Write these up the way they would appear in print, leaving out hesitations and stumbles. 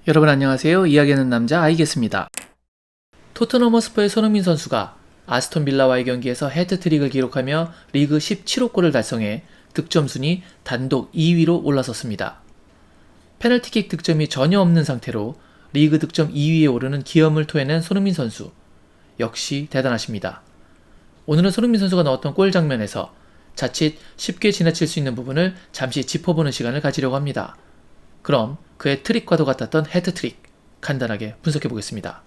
여러분 안녕하세요. 이야기하는 남자 아이겠습니다. 토트넘 허스퍼의 손흥민 선수가 아스톤 빌라와의 경기에서 해트트릭을 기록하며 리그 17호 골을 달성해 득점 순위 단독 2위로 올라섰습니다. 페널티킥 득점이 전혀 없는 상태로 리그 득점 2위에 오르는 기염을 토해낸 손흥민 선수. 역시 대단하십니다. 오늘은 손흥민 선수가 넣었던 골 장면에서 자칫 쉽게 지나칠 수 있는 부분을 잠시 짚어보는 시간을 가지려고 합니다. 그럼 그의 트릭과도 같았던 헤트트릭 간단하게 분석해보겠습니다.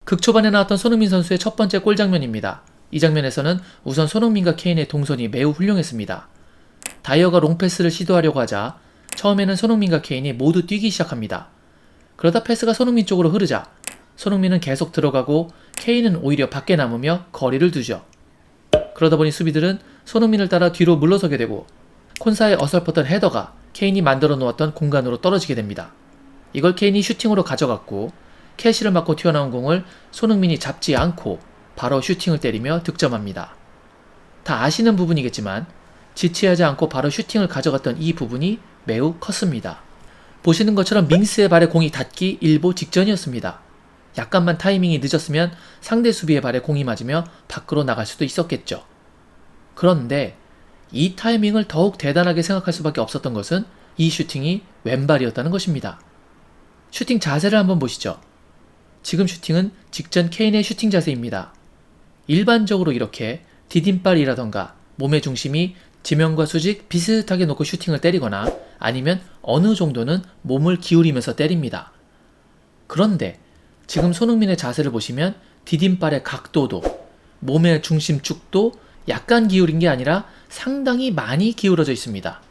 극초반에 나왔던 손흥민 선수의 첫 번째 골 장면입니다. 이 장면에서는 우선 손흥민과 케인의 동선이 매우 훌륭했습니다. 다이어가 롱패스를 시도하려고 하자 처음에는 손흥민과 케인이 모두 뛰기 시작합니다. 그러다 패스가 손흥민 쪽으로 흐르자 손흥민은 계속 들어가고 케인은 오히려 밖에 남으며 거리를 두죠. 그러다 보니 수비들은 손흥민을 따라 뒤로 물러서게 되고 콘사의 어설펐던 헤더가 케인이 만들어 놓았던 공간으로 떨어지게 됩니다. 이걸 케인이 슈팅으로 가져갔고 캐시를 맞고 튀어나온 공을 손흥민이 잡지 않고 바로 슈팅을 때리며 득점합니다. 다 아시는 부분이겠지만 지체하지 않고 바로 슈팅을 가져갔던 이 부분이 매우 컸습니다. 보시는 것처럼 밍스의 발에 공이 닿기 일보 직전이었습니다. 약간만 타이밍이 늦었으면 상대 수비의 발에 공이 맞으며 밖으로 나갈 수도 있었겠죠. 그런데 이 타이밍을 더욱 대단하게 생각할 수밖에 없었던 것은 이 슈팅이 왼발이었다는 것입니다. 슈팅 자세를 한번 보시죠. 지금 슈팅은 직전 케인의 슈팅 자세입니다. 일반적으로 이렇게 디딤발이라던가 몸의 중심이 지면과 수직 비슷하게 놓고 슈팅을 때리거나 아니면 어느 정도는 몸을 기울이면서 때립니다. 그런데 지금 손흥민의 자세를 보시면 디딤발의 각도도 몸의 중심 축도 약간 기울인 게 아니라 상당히 많이 기울어져 있습니다.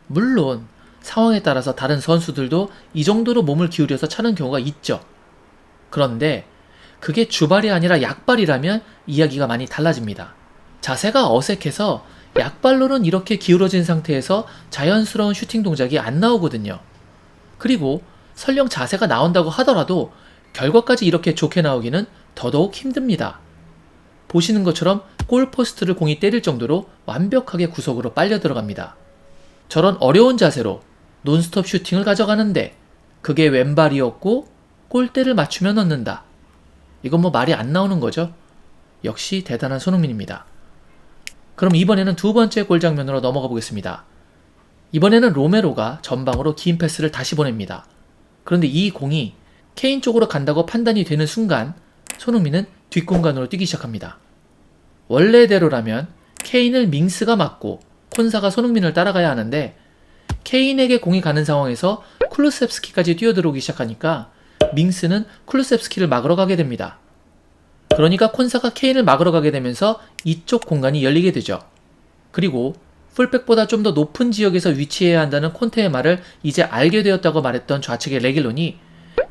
물론 상황에 따라서 다른 선수들도 이 정도로 몸을 기울여서 차는 경우가 있죠. 그런데 그게 주발이 아니라 약발이라면 이야기가 많이 달라집니다. 자세가 어색해서 약발로는 이렇게 기울어진 상태에서 자연스러운 슈팅 동작이 안 나오거든요. 그리고 설령 자세가 나온다고 하더라도 결과까지 이렇게 좋게 나오기는 더더욱 힘듭니다. 보시는 것처럼 골포스트를 공이 때릴 정도로 완벽하게 구석으로 빨려 들어갑니다. 저런 어려운 자세로 논스톱 슈팅을 가져가는데 그게 왼발이었고 골대를 맞추며 넣는다. 이건 뭐 말이 안 나오는 거죠. 역시 대단한 손흥민입니다. 그럼 이번에는 두 번째 골 장면으로 넘어가 보겠습니다. 이번에는 로메로가 전방으로 긴 패스를 다시 보냅니다. 그런데 이 공이 케인 쪽으로 간다고 판단이 되는 순간 손흥민은 뒷공간으로 뛰기 시작합니다. 원래대로라면 케인을 밍스가 맞고 콘사가 손흥민을 따라가야 하는데 케인에게 공이 가는 상황에서 쿨루셉스키까지 뛰어들어오기 시작하니까 밍스는 쿨루셉스키를 막으러 가게 됩니다. 그러니까 콘사가 케인을 막으러 가게 되면서 이쪽 공간이 열리게 되죠. 그리고 풀백보다 좀 더 높은 지역에서 위치해야 한다는 콘테의 말을 이제 알게 되었다고 말했던 좌측의 레길론이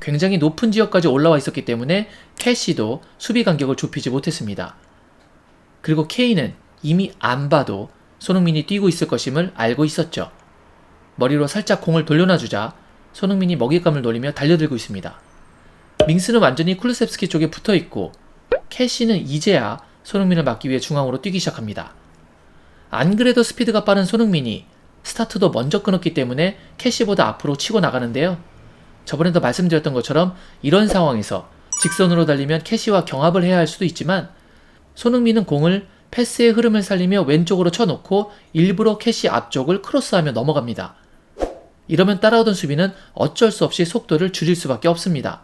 굉장히 높은 지역까지 올라와 있었기 때문에 캐시도 수비 간격을 좁히지 못했습니다. 그리고 케인은 이미 안 봐도 손흥민이 뛰고 있을 것임을 알고 있었죠. 머리로 살짝 공을 돌려놔주자 손흥민이 먹잇감을 노리며 달려들고 있습니다. 밍스는 완전히 쿨루셉스키 쪽에 붙어있고 캐시는 이제야 손흥민을 막기 위해 중앙으로 뛰기 시작합니다. 안 그래도 스피드가 빠른 손흥민이 스타트도 먼저 끊었기 때문에 캐시보다 앞으로 치고 나가는데요. 저번에도 말씀드렸던 것처럼 이런 상황에서 직선으로 달리면 캐시와 경합을 해야 할 수도 있지만 손흥민은 공을 패스의 흐름을 살리며 왼쪽으로 쳐놓고 일부러 캐시 앞쪽을 크로스하며 넘어갑니다. 이러면 따라오던 수비는 어쩔 수 없이 속도를 줄일 수밖에 없습니다.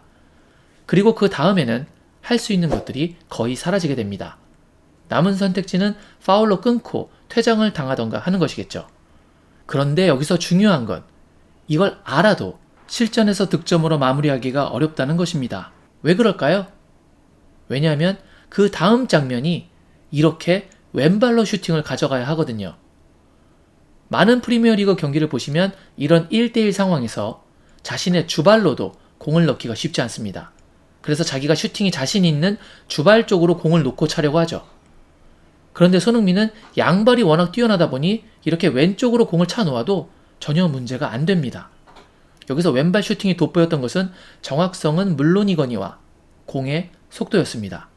그리고 그 다음에는 할 수 있는 것들이 거의 사라지게 됩니다. 남은 선택지는 파울로 끊고 퇴장을 당하던가 하는 것이겠죠. 그런데 여기서 중요한 건 이걸 알아도 실전에서 득점으로 마무리하기가 어렵다는 것입니다. 왜 그럴까요? 왜냐하면 그 다음 장면이 이렇게 왼발로 슈팅을 가져가야 하거든요. 많은 프리미어리그 경기를 보시면 이런 1대1 상황에서 자신의 주발로도 공을 넣기가 쉽지 않습니다. 그래서 자기가 슈팅이 자신 있는 주발 쪽으로 공을 놓고 차려고 하죠. 그런데 손흥민은 양발이 워낙 뛰어나다 보니 이렇게 왼쪽으로 공을 차 놓아도 전혀 문제가 안 됩니다. 여기서 왼발 슈팅이 돋보였던 것은 정확성은 물론이거니와 공의 속도였습니다.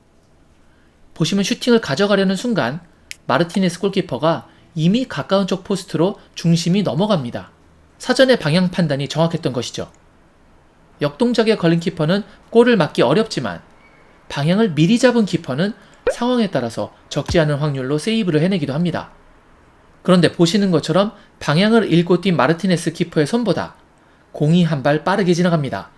보시면 슈팅을 가져가려는 순간 마르티네스 골키퍼가 이미 가까운 쪽 포스트로 중심이 넘어갑니다. 사전에 방향 판단이 정확했던 것이죠. 역동작에 걸린 키퍼는 골을 막기 어렵지만 방향을 미리 잡은 키퍼는 상황에 따라서 적지 않은 확률로 세이브를 해내기도 합니다. 그런데 보시는 것처럼 방향을 읽고 뛴 마르티네스 키퍼의 손보다 공이 한 발 빠르게 지나갑니다.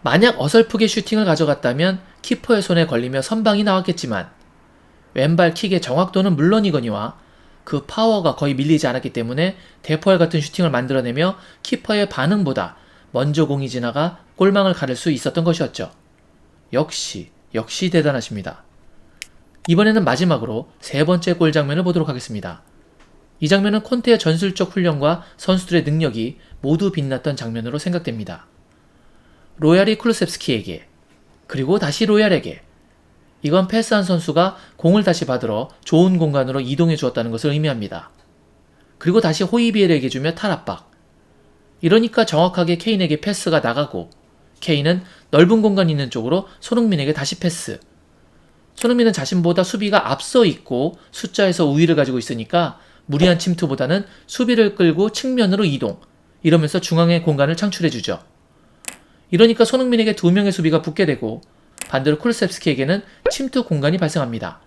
만약 어설프게 슈팅을 가져갔다면 키퍼의 손에 걸리며 선방이 나왔겠지만 왼발 킥의 정확도는 물론이거니와 그 파워가 거의 밀리지 않았기 때문에 대포알 같은 슈팅을 만들어내며 키퍼의 반응보다 먼저 공이 지나가 골망을 가를 수 있었던 것이었죠. 역시 대단하십니다. 이번에는 마지막으로 세 번째 골 장면을 보도록 하겠습니다. 이 장면은 콘테의 전술적 훈련과 선수들의 능력이 모두 빛났던 장면으로 생각됩니다. 로얄이 쿨루셉스키에게, 그리고 다시 로얄에게, 이건 패스한 선수가 공을 다시 받으러 좋은 공간으로 이동해 주었다는 것을 의미합니다. 그리고 다시 호이비엘에게 주며 탈압박. 이러니까 정확하게 케인에게 패스가 나가고 케인은 넓은 공간이 있는 쪽으로 손흥민에게 다시 패스. 손흥민은 자신보다 수비가 앞서 있고 숫자에서 우위를 가지고 있으니까 무리한 침투보다는 수비를 끌고 측면으로 이동. 이러면서 중앙의 공간을 창출해주죠. 이러니까 손흥민에게 두 명의 수비가 붙게 되고 반대로 쿨루셉스키에게는 침투 공간이 발생합니다.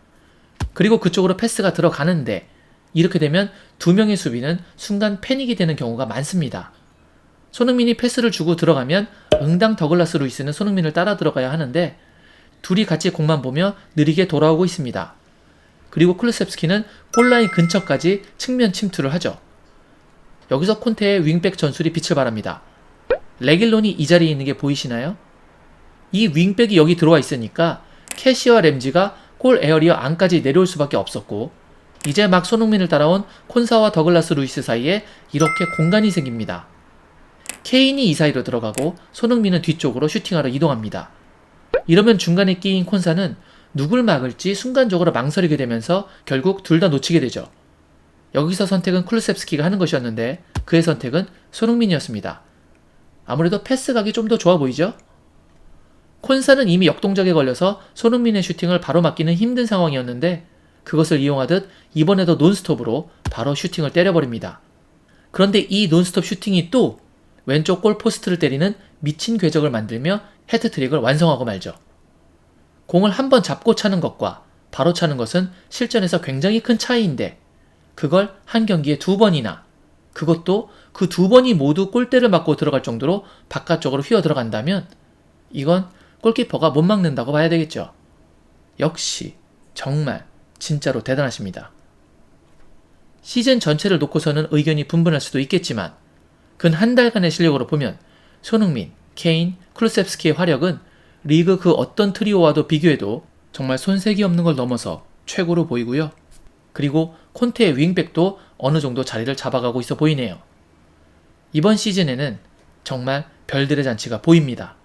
그리고 그쪽으로 패스가 들어가는데 이렇게 되면 두 명의 수비는 순간 패닉이 되는 경우가 많습니다. 손흥민이 패스를 주고 들어가면 응당 더글라스 루이스는 손흥민을 따라 들어가야 하는데 둘이 같이 공만 보며 느리게 돌아오고 있습니다. 그리고 쿨루셉스키는 골라인 근처까지 측면 침투를 하죠. 여기서 콘테의 윙백 전술이 빛을 발합니다. 레길론이 이 자리에 있는 게 보이시나요? 이 윙백이 여기 들어와 있으니까 캐시와 램지가 골 에어리어 안까지 내려올 수밖에 없었고 이제 막 손흥민을 따라온 콘사와 더글라스 루이스 사이에 이렇게 공간이 생깁니다. 케인이 이 사이로 들어가고 손흥민은 뒤쪽으로 슈팅하러 이동합니다. 이러면 중간에 끼인 콘사는 누굴 막을지 순간적으로 망설이게 되면서 결국 둘 다 놓치게 되죠. 여기서 선택은 쿨루셉스키가 하는 것이었는데 그의 선택은 손흥민이었습니다. 아무래도 패스각이 좀 더 좋아 보이죠? 콘사는 이미 역동작에 걸려서 손흥민의 슈팅을 바로 막기는 힘든 상황이었는데 그것을 이용하듯 이번에도 논스톱으로 바로 슈팅을 때려버립니다. 그런데 이 논스톱 슈팅이 또 왼쪽 골 포스트를 때리는 미친 궤적을 만들며 해트트릭을 완성하고 말죠. 공을 한 번 잡고 차는 것과 바로 차는 것은 실전에서 굉장히 큰 차이인데 그걸 한 경기에 두 번이나, 그것도 그 두 번이 모두 골대를 맞고 들어갈 정도로 바깥쪽으로 휘어 들어간다면 이건 골키퍼가 못 막는다고 봐야 되겠죠. 역시 정말 진짜로 대단하십니다. 시즌 전체를 놓고서는 의견이 분분할 수도 있겠지만 근 한 달간의 실력으로 보면 손흥민, 케인, 쿨루셉스키의 화력은 리그 그 어떤 트리오와도 비교해도 정말 손색이 없는 걸 넘어서 최고로 보이고요. 그리고 콘테의 윙백도 어느 정도 자리를 잡아가고 있어 보이네요. 이번 시즌에는 정말 별들의 잔치가 보입니다.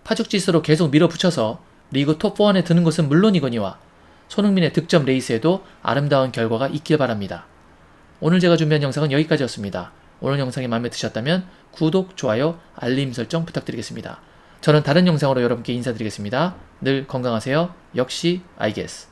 파죽지수로 계속 밀어붙여서 리그 톱4안에 드는 것은 물론이거니와 손흥민의 득점 레이스에도 아름다운 결과가 있길 바랍니다. 오늘 제가 준비한 영상은 여기까지였습니다. 오늘 영상이 마음에 드셨다면 구독, 좋아요, 알림 설정 부탁드리겠습니다. 저는 다른 영상으로 여러분께 인사드리겠습니다. 늘 건강하세요. 역시 I guess.